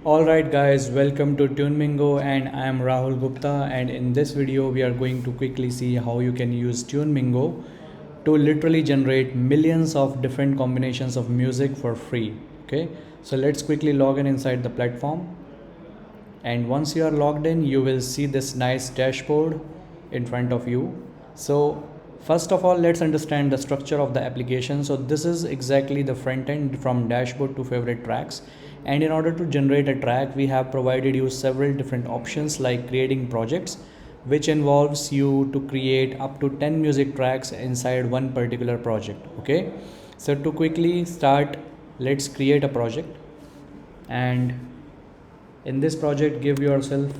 Alright guys, welcome to TuneMingo and I am Rahul Gupta, and in this video we are going to quickly see how you can use TuneMingo to literally generate millions of different combinations of music for free. Okay, so let's quickly log in inside the platform, and once you are logged in you will see this nice dashboard in front of you. So first of all, let's understand the structure of the application. So this is exactly the front end from dashboard to favorite tracks, and in order to generate a track we have provided you several different options like creating projects, which involves you to create up to 10 music tracks inside one particular project. Okay, so to quickly start, let's create a project, and in this project give yourself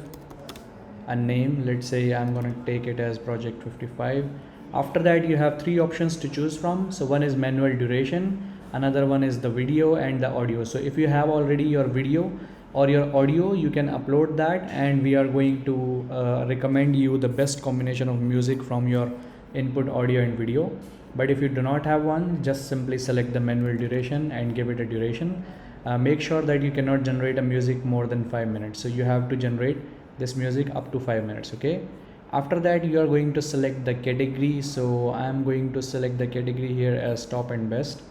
a name. Let's say I'm going to take it as project 55. After that you have three options to choose from. So one is manual duration, another one is the video, and the audio. So if you have already your video or your audio, you can upload that, and we are going to recommend you the best combination of music from your input audio and video. But if you do not have one, just simply select the manual duration and give it a duration. Make sure that you cannot generate a music more than 5 minutes. So you have to generate this music up to 5 minutes. Okay, after that you are going to select the category. So I am going to select the category here as top and best,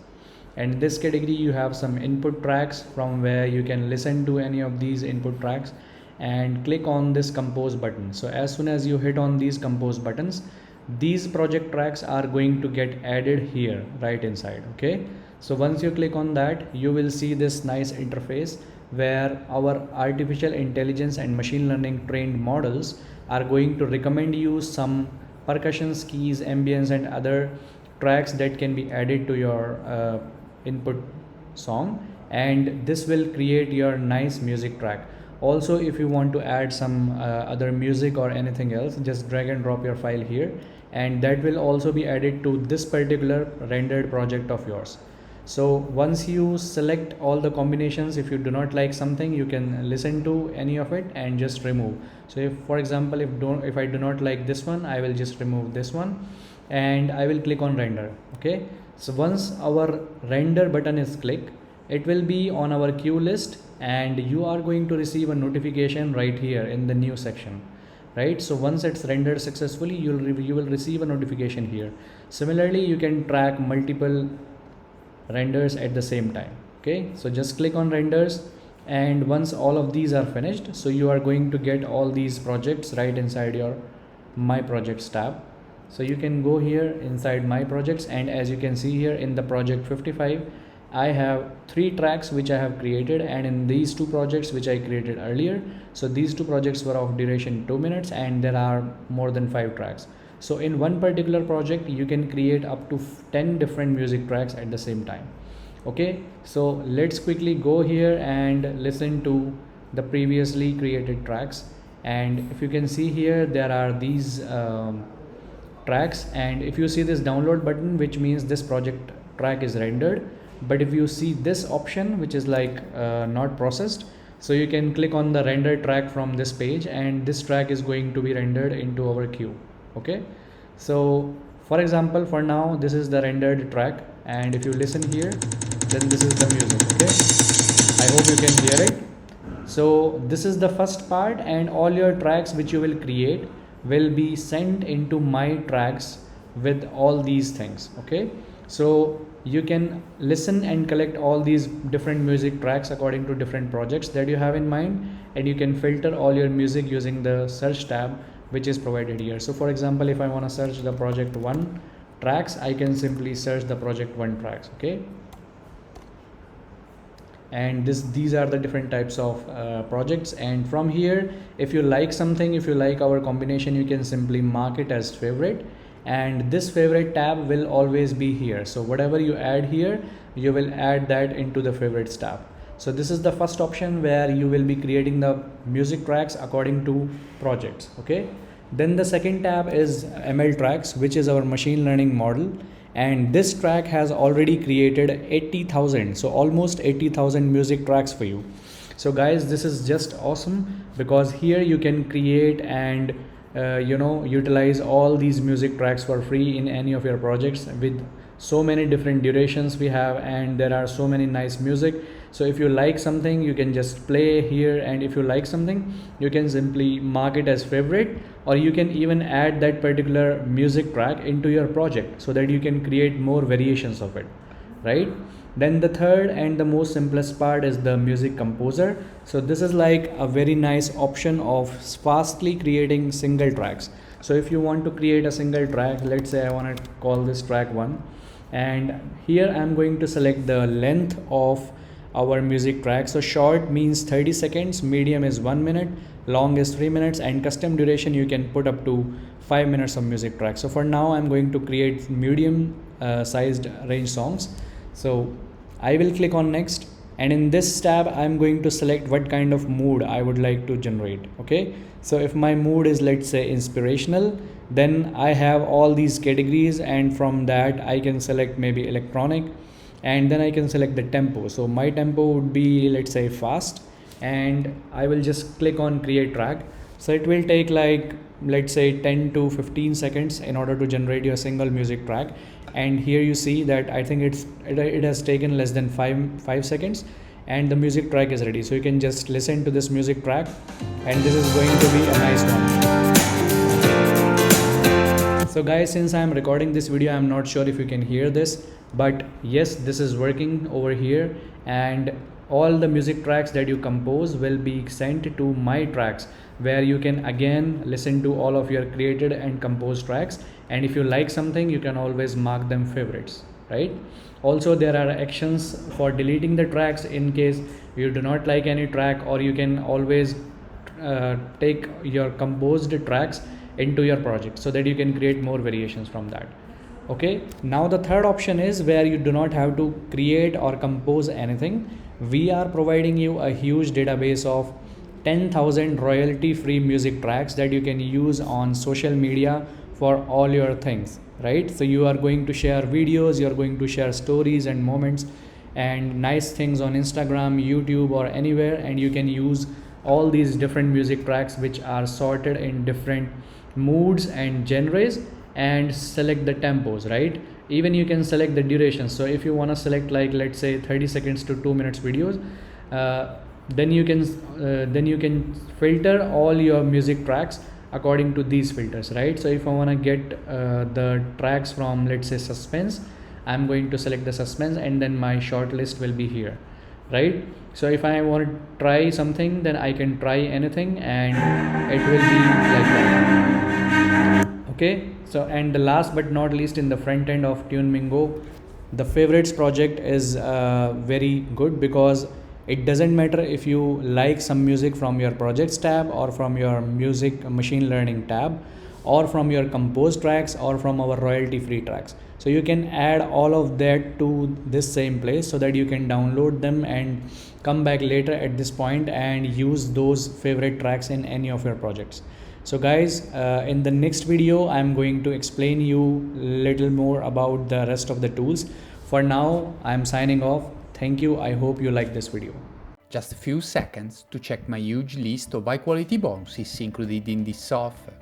and in this category you have some input tracks from where you can listen to any of these input tracks, and click on this compose button. So as soon as you hit on these compose buttons, these project tracks are going to get added here right inside. Okay, so once you click on that, you will see this nice interface where our artificial intelligence and machine learning trained models are going to recommend you some percussion keys, ambience, and other tracks that can be added to your input song, and this will create your nice music track. Also, if you want to add some other music or anything else, just drag and drop your file here, and that will also be added to this particular rendered project of yours. So once you select all the combinations, if you do not like something, you can listen to any of it and just remove. So if, for example, if I do not like this one, I will just remove this one, and I will click on render. Okay, so once our render button is clicked, it will be on our queue list, and you are going to receive a notification right here in the new section, right? So once it's rendered successfully, you will receive a notification here. Similarly, you can track multiple renders at the same time. Okay, so just click on renders, and once all of these are finished, so you are going to get all these projects right inside your my projects tab. So you can go here inside my projects, and as you can see here in the project 55, I have 3 tracks which I have created, and in these 2 projects which I created earlier, so these 2 projects were of duration 2 minutes, and there are more than 5 tracks. So in one particular project you can create up to 10 different music tracks at the same time. Okay, so let's quickly go here and listen to the previously created tracks, and if you can see here there are these tracks, and if you see this download button, which means this project track is rendered. But if you see this option which is like not processed, so you can click on the render track from this page, and this track is going to be rendered into our queue. Okay, so for example, for now this is the rendered track, and if you listen here, then this is the music. Okay, I hope you can hear it. So this is the first part, and all your tracks which you will create will be sent into my tracks with all these things. Okay, so you can listen and collect all these different music tracks according to different projects that you have in mind, and you can filter all your music using the search tab which is provided here. So for example, if I want to search the project 1 tracks, I can simply search the project 1 tracks. Okay, and these are the different types of projects, and from here, if you like something, if you like our combination, you can simply mark it as favorite, and this favorite tab will always be here. So whatever you add here, you will add that into the favorites tab. So this is the first option where you will be creating the music tracks according to projects. Okay, then the second tab is ML tracks, which is our machine learning model, and this track has already created 80,000, so almost 80,000 music tracks for you. So guys, this is just awesome, because here you can create and utilize all these music tracks for free in any of your projects with so many different durations we have, and there are so many nice music. So if you like something, you can just play here, and if you like something, you can simply mark it as favorite, or you can even add that particular music track into your project so that you can create more variations of it, right? Then the third and the most simplest part is the music composer. So this is like a very nice option of fastly creating single tracks. So if you want to create a single track, let's say I want to call this track 1, and here I'm going to select the length of our music track. So short means 30 seconds, medium is 1 minute, long is 3 minutes, and custom duration you can put up to 5 minutes of music track. So for now I'm going to create medium sized range songs. So I will click on next, and in this tab I'm going to select what kind of mood I would like to generate. Okay, so if my mood is, let's say, inspirational, then I have all these categories, and from that I can select maybe electronic, and then I can select the tempo. So my tempo would be, let's say, fast, and I will just click on create track. So it will take like, let's say, 10 to 15 seconds in order to generate your single music track. And here you see that I think it has taken less than 5 seconds, and the music track is ready. So you can just listen to this music track, and this is going to be a nice one. So guys, since I am recording this video, I am not sure if you can hear this, but yes, this is working over here, and all the music tracks that you compose will be sent to my tracks, where you can again listen to all of your created and composed tracks, and if you like something, you can always mark them favorites, right? Also, there are actions for deleting the tracks in case you do not like any track, or you can always take your composed tracks into your project so that you can create more variations from that. Okay, now the third option is where you do not have to create or compose anything. We are providing you a huge database of 10,000 royalty free music tracks that you can use on social media for all your things, right? So you are going to share videos, you are going to share stories and moments and nice things on Instagram, YouTube, or anywhere, and you can use all these different music tracks which are sorted in different moods and genres, and select the tempos, right? Even you can select the duration. So if you want to select, like, let's say 30 seconds to 2 minutes videos, then you can filter all your music tracks according to these filters, right? So if I want to get the tracks from, let's say, suspense, I'm going to select the suspense, and then my short list will be here, right? So if I want to try something, then I can try anything, and it will be like that. Okay, so and the last but not least, in the front end of TuneMingo, the favorites project is very good, because it doesn't matter if you like some music from your projects tab, or from your music machine learning tab, or from your composed tracks, or from our royalty free tracks. So you can add all of that to this same place so that you can download them and come back later at this point and use those favorite tracks in any of your projects. So guys, in the next video I'm going to explain you little more about the rest of the tools. For now, I'm signing off. Thank you. I hope you like this video. Just a few seconds to check my huge list of high quality bonuses included in this offer.